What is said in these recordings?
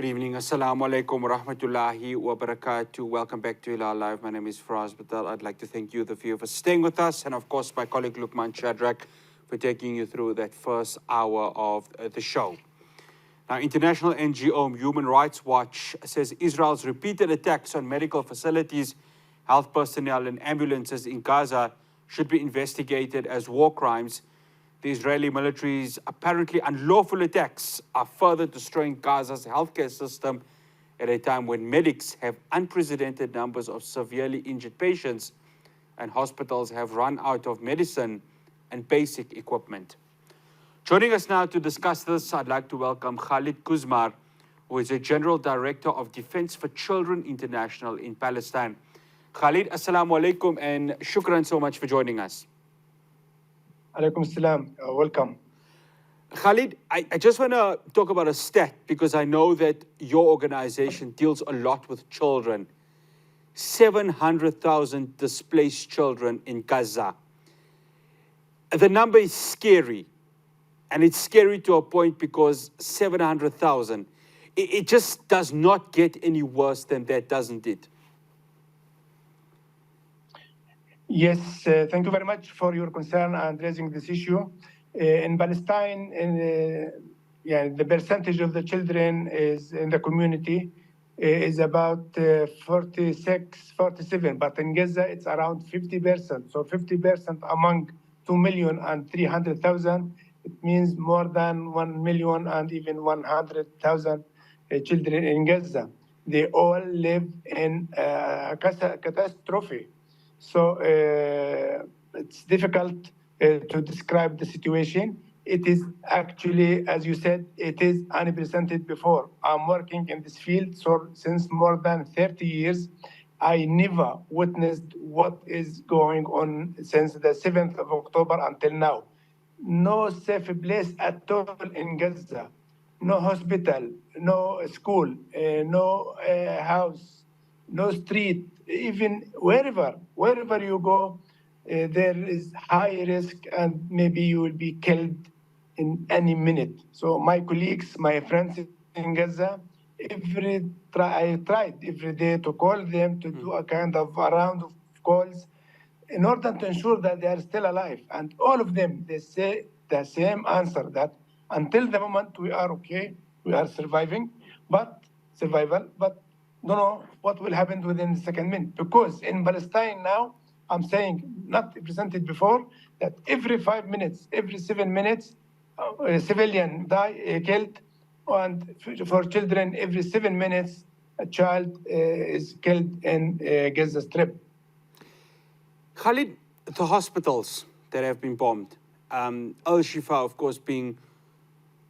Good evening. Assalamu alaikum wa rahmatullahi wa barakatuh. Welcome back to Hilaal Live. My name is Faraz Batal. I'd like to thank you, the viewer, for staying with us. And of course, my colleague Luqman Shadrack for taking you through that first hour of the show. Now, international NGO Human Rights Watch says Israel's repeated attacks on medical facilities, health personnel, and ambulances in Gaza should be investigated as war crimes. The Israeli military's apparently unlawful attacks are further destroying Gaza's healthcare system at a time when medics have unprecedented numbers of severely injured patients and hospitals have run out of medicine and basic equipment. Joining us now to discuss this, I'd like to welcome Khaled Quzmar, who is a General Director of Defense for Children International in Palestine. Khaled, assalamu alaikum, and shukran so much for joining us. Alaikum salam. Welcome. Khaled, I just want to talk about a stat because I know that your organization deals a lot with children. 700,000 displaced children in Gaza. The number is scary. And it's scary to a point because 700,000, it just does not get any worse than that, doesn't it? Yes, thank you very much for your concern and raising this issue. In Palestine, the percentage of the children is in the community is about 46, 47, but in Gaza it's around 50%. So 50% among 2,300,000, it means more than 1 million and even 100,000 children in Gaza. They all live in catastrophe. So it's difficult to describe the situation. It is actually, as you said, it is unprecedented before. I'm working in this field since more than 30 years. I never witnessed what is going on since the 7th of October until now. No safe place at all in Gaza. No hospital, no school, no house, no street. Even wherever you go, there is high risk and maybe you will be killed in any minute. So my colleagues, my friends in Gaza, I tried every day to call them to do a kind of a round of calls in order to ensure that they are still alive. And all of them, they say the same answer, that until the moment we are okay, we are surviving, but don't know what will happen within the second minute. Because in Palestine now, I'm saying, not presented before, that every 5 minutes, every 7 minutes, a civilian killed, and for children, every 7 minutes, a child is killed in Gaza Strip. Khaled, the hospitals that have been bombed, Al-Shifa, of course, being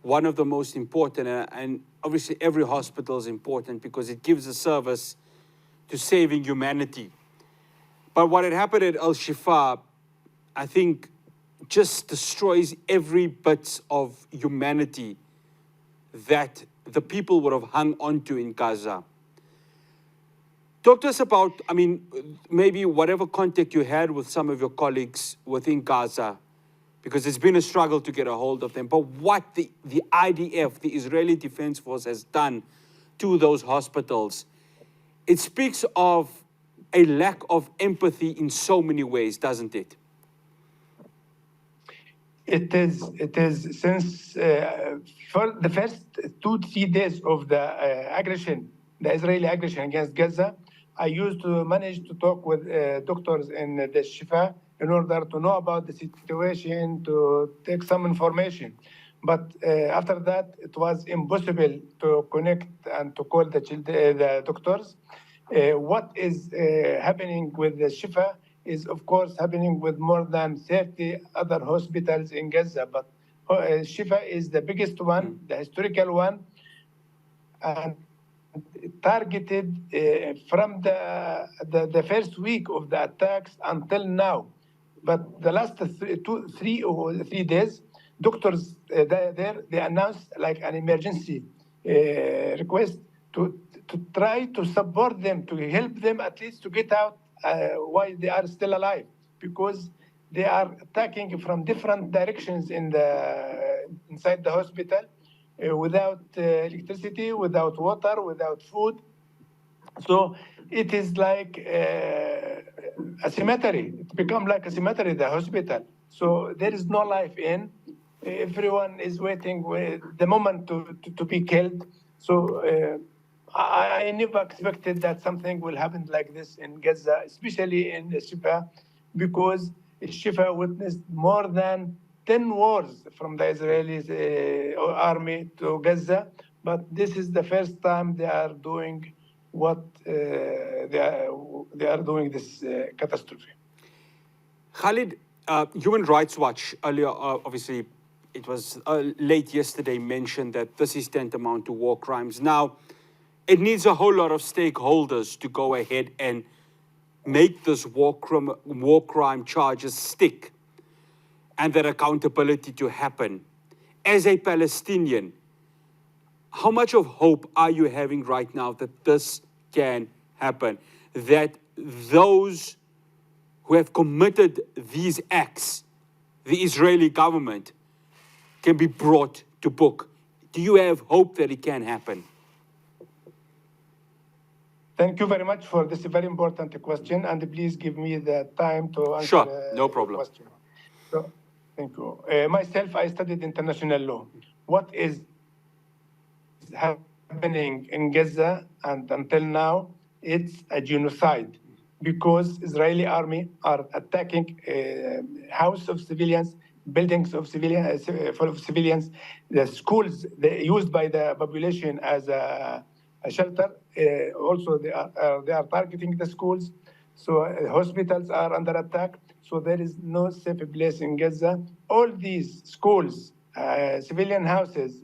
one of the most important, and obviously every hospital is important because it gives a service to saving humanity. But what had happened at Al-Shifa, I think, just destroys every bit of humanity that the people would have hung onto in Gaza. Talk to us about, I mean, maybe whatever contact you had with some of your colleagues within Gaza, because it's been a struggle to get a hold of them, but what the IDF, the Israeli Defense Force, has done to those hospitals. It speaks of a lack of empathy in so many ways, doesn't it? It is since for the first 2-3 days of the aggression, the Israeli aggression against Gaza, I used to manage to talk with doctors in the Shifa in order to know about the situation, to take some information. But after that, it was impossible to connect and to call the doctors. What is happening with the Shifa is, of course, happening with more than 30 other hospitals in Gaza. But Shifa is the biggest one, the historical one, and targeted from the first week of the attacks until now. But the last 3 days, doctors there, they announced like an emergency request to try to support them, to help them at least to get out while they are still alive, because they are attacking from different directions inside the hospital. without electricity, without water, without food. So it is like a cemetery. It become like a cemetery, the hospital. So there is no life in. Everyone is waiting with the moment to be killed. So I never expected that something will happen like this in Gaza, especially in Shifa, because Shifa witnessed more than 10 wars from the Israeli army to Gaza. But this is the first time they are doing what they are doing this catastrophe. Khalid, Human Rights Watch earlier, obviously, it was late yesterday, mentioned that this is tantamount to war crimes. Now, it needs a whole lot of stakeholders to go ahead and make this war crime charges stick and that accountability to happen. As a Palestinian, how much of hope are you having right now that this can happen? That those who have committed these acts, the Israeli government, can be brought to book? Do you have hope that it can happen? Thank you very much for this very important question, and please give me the time to answer Sure, no your problem. question. So, thank you. Myself, I studied international law. What is happening in Gaza, and until now, it's a genocide because Israeli army are attacking house of civilians, buildings of civilians, full of civilians, the schools used by the population as a shelter. Also, they are targeting the schools. So hospitals are under attack. So there is no safe place in Gaza. All these schools, civilian houses,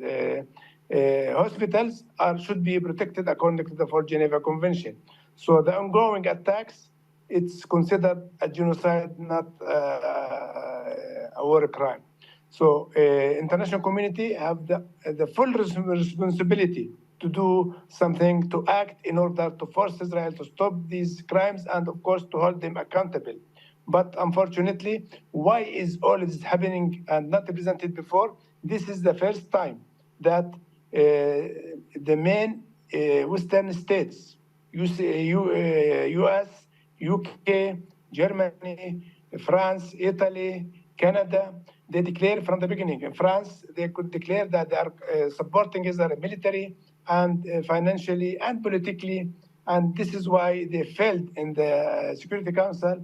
hospitals should be protected according to the Fourth Geneva Convention. So the ongoing attacks, it's considered a genocide, not a war crime. So international community have the full responsibility to do something, to act in order to force Israel to stop these crimes and, of course, to hold them accountable. But unfortunately, why is all this happening and not represented before? This is the first time that the main Western states, US, UK, Germany, France, Italy, Canada, they declared from the beginning. In France, they could declare that they are supporting Israel military and financially and politically. And this is why they failed in the Security Council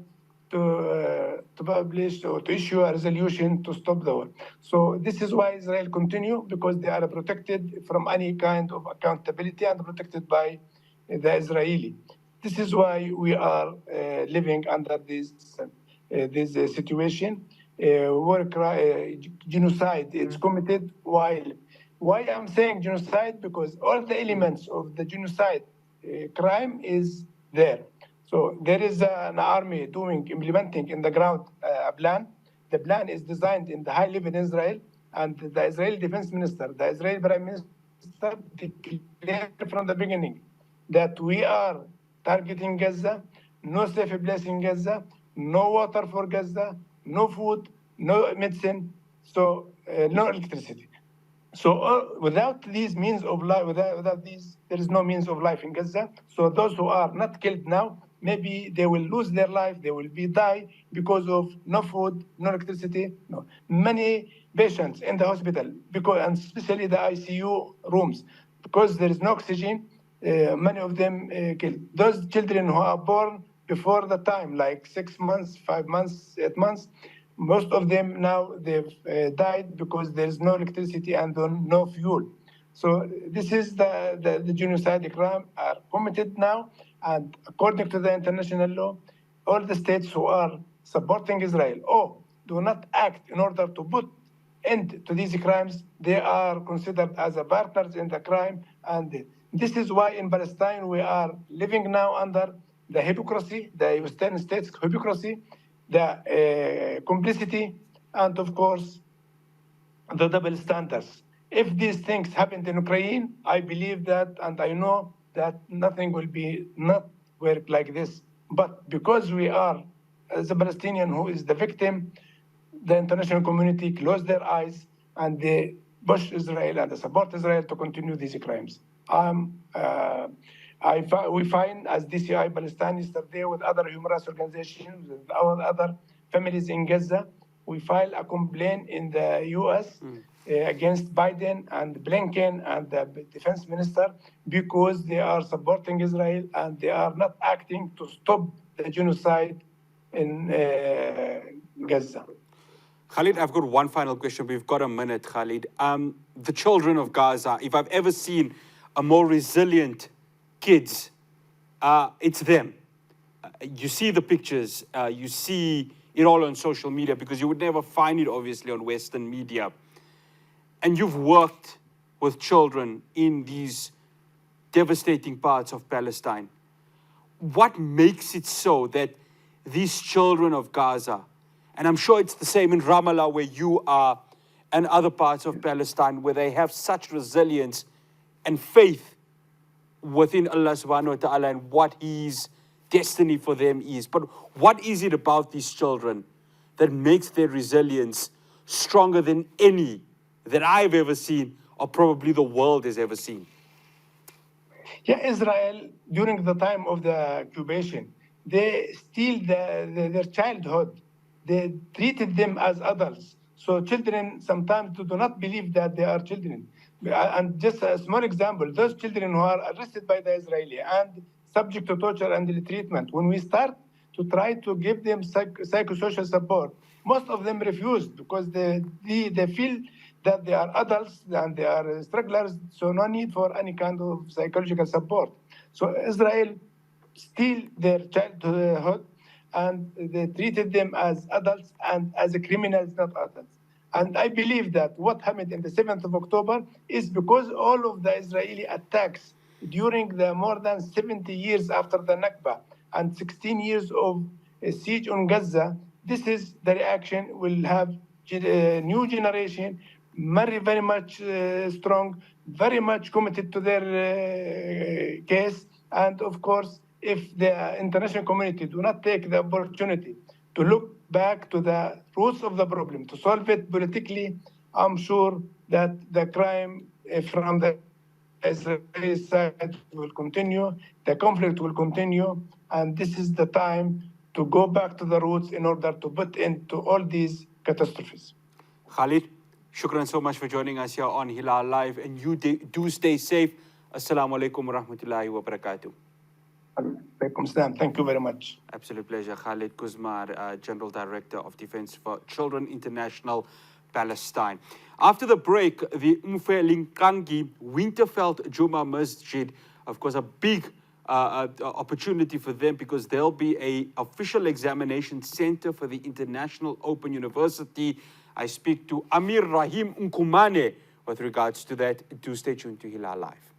to publish or to issue a resolution to stop the war. So this is why Israel continue, because they are protected from any kind of accountability and protected by the Israeli. This is why we are living under this situation. Genocide is committed while. Why I'm saying genocide? Because all the elements of the genocide crime is there. So there is an army implementing in the ground a plan. The plan is designed in the high level in Israel, and the Israeli defense minister, the Israeli prime minister declared from the beginning that we are targeting Gaza, no safe place in Gaza, no water for Gaza, no food, no medicine, so no electricity. So without these means of life, without these, there is no means of life in Gaza. So those who are not killed now, maybe they will lose their life, they will die because of no food, no electricity, no. Many patients in the hospital, because, and especially the ICU rooms, because there is no oxygen, many of them killed. Those children who are born before the time, like 6 months, 5 months, 8 months, most of them now they've died because there's no electricity and no fuel. So this is the genocide crime are committed now, and according to the international law, all the states who are supporting Israel or do not act in order to put end to these crimes, they are considered as a partners in the crime. And this is why in Palestine we are living now under the hypocrisy, the Western states hypocrisy, the complicity, and of course, the double standards. If these things happened in Ukraine, I believe that, and I know that nothing will be not work like this. But because we are, as a Palestinian who is the victim, the international community closed their eyes and they push Israel and support Israel to continue these crimes. We find as DCI Palestine yesterday with other human rights organizations, with our other families in Gaza, we filed a complaint in the U.S. Against Biden and Blinken and the defense minister because they are supporting Israel and they are not acting to stop the genocide in Gaza. Khaled, I've got one final question. We've got a minute, Khaled. The children of Gaza, if I've ever seen a more resilient kids, it's them. You see the pictures, you see it all on social media because you would never find it, obviously, on Western media. And you've worked with children in these devastating parts of Palestine. What makes it so that these children of Gaza, and I'm sure it's the same in Ramallah where you are, and other parts of Palestine, where they have such resilience and faith within Allah subhanahu wa ta'ala and what His destiny for them is. But what is it about these children that makes their resilience stronger than any that I've ever seen or probably the world has ever seen? Yeah, Israel, during the time of the occupation, they steal their childhood. They treated them as adults. So children sometimes do not believe that they are children. And just a small example, those children who are arrested by the Israeli and subject to torture and ill treatment, when we start to try to give them psychosocial support, most of them refuse because they feel that they are adults and they are strugglers, so no need for any kind of psychological support. So Israel steal their childhood and they treated them as adults and as criminals, not adults. And I believe that what happened in the 7th of October is because all of the Israeli attacks during the more than 70 years after the Nakba and 16 years of siege on Gaza, this is the reaction. Will have a new generation, very much strong, very much committed to their case. And of course, if the international community do not take the opportunity to look back to the roots of the problem, to solve it politically, I'm sure that the crime from the Israeli side will continue, the conflict will continue, and this is the time to go back to the roots in order to put end to all these catastrophes. Khaled, shukran so much for joining us here on Hilaal Live, and you do stay safe. Assalamu alaikum wa rahmatullahi wa barakatuh. Thank you very much. Absolute pleasure. Khaled Quzmar, General Director of Defense for Children International, Palestine. After the break, the Mfelinkangi Winterfeld Juma Masjid, of course, a big opportunity for them because there'll be an official examination center for the International Open University. I speak to Amir Rahim Nkumane with regards to that. Do stay tuned to Hilaal Live.